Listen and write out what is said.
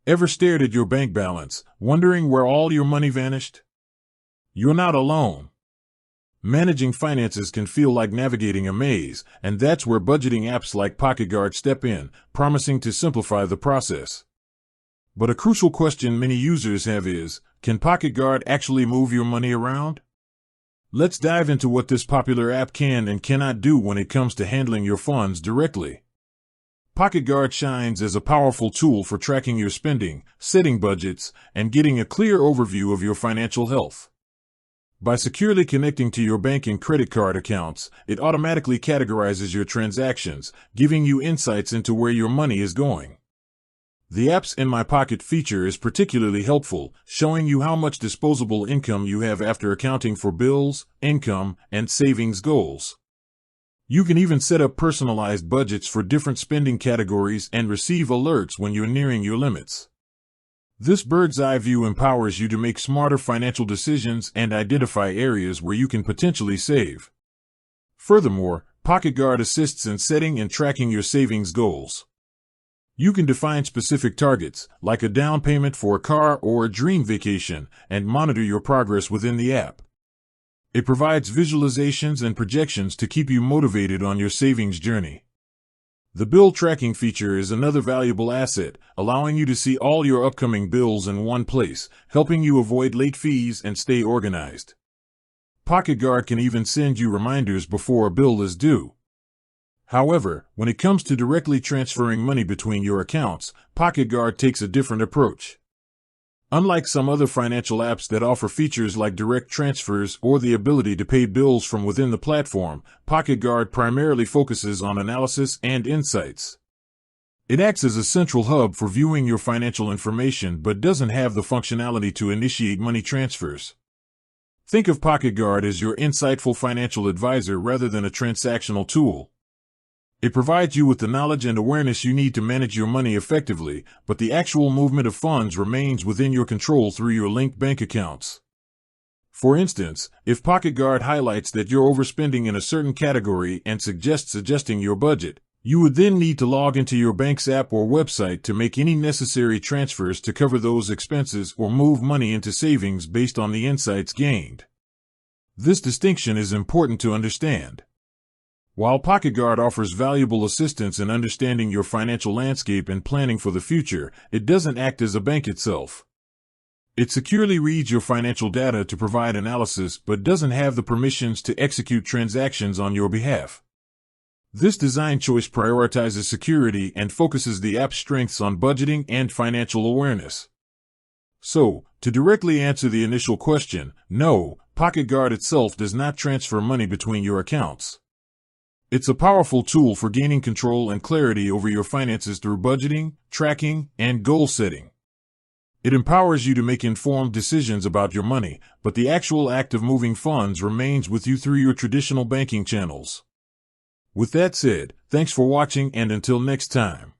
Ever stared at your bank balance, wondering where all your money vanished? You're not alone. Managing finances can feel like navigating a maze, and that's where budgeting apps like Pocketguard step in, promising to simplify the process. But a crucial question many users have is, can Pocketguard actually move your money around? Let's dive into what this popular app can and cannot do when it comes to handling your funds directly. Pocketguard shines as a powerful tool for tracking your spending, setting budgets, and getting a clear overview of your financial health. By securely connecting to your bank and credit card accounts, it automatically categorizes your transactions, giving you insights into where your money is going. The Apps in My Pocket feature is particularly helpful, showing you how much disposable income you have after accounting for bills, income, and savings goals. You can even set up personalized budgets for different spending categories and receive alerts when you're nearing your limits. This bird's-eye view empowers you to make smarter financial decisions and identify areas where you can potentially save. Furthermore, Pocketguard assists in setting and tracking your savings goals. You can define specific targets, like a down payment for a car or a dream vacation, and monitor your progress within the app. It provides visualizations and projections to keep you motivated on your savings journey. The bill tracking feature is another valuable asset, allowing you to see all your upcoming bills in one place, helping you avoid late fees and stay organized. Pocketguard can even send you reminders before a bill is due. However, when it comes to directly transferring money between your accounts, Pocketguard takes a different approach. Unlike some other financial apps that offer features like direct transfers or the ability to pay bills from within the platform, Pocketguard primarily focuses on analysis and insights. It acts as a central hub for viewing your financial information but doesn't have the functionality to initiate money transfers. Think of Pocketguard as your insightful financial advisor rather than a transactional tool. It provides you with the knowledge and awareness you need to manage your money effectively, but the actual movement of funds remains within your control through your linked bank accounts. For instance, if Pocketguard highlights that you're overspending in a certain category and suggests adjusting your budget, you would then need to log into your bank's app or website to make any necessary transfers to cover those expenses or move money into savings based on the insights gained. This distinction is important to understand. While Pocketguard offers valuable assistance in understanding your financial landscape and planning for the future, it doesn't act as a bank itself. It securely reads your financial data to provide analysis but doesn't have the permissions to execute transactions on your behalf. This design choice prioritizes security and focuses the app's strengths on budgeting and financial awareness. So, to directly answer the initial question, no, Pocketguard itself does not transfer money between your accounts. It's a powerful tool for gaining control and clarity over your finances through budgeting, tracking, and goal setting. It empowers you to make informed decisions about your money, but the actual act of moving funds remains with you through your traditional banking channels. With that said, thanks for watching and until next time.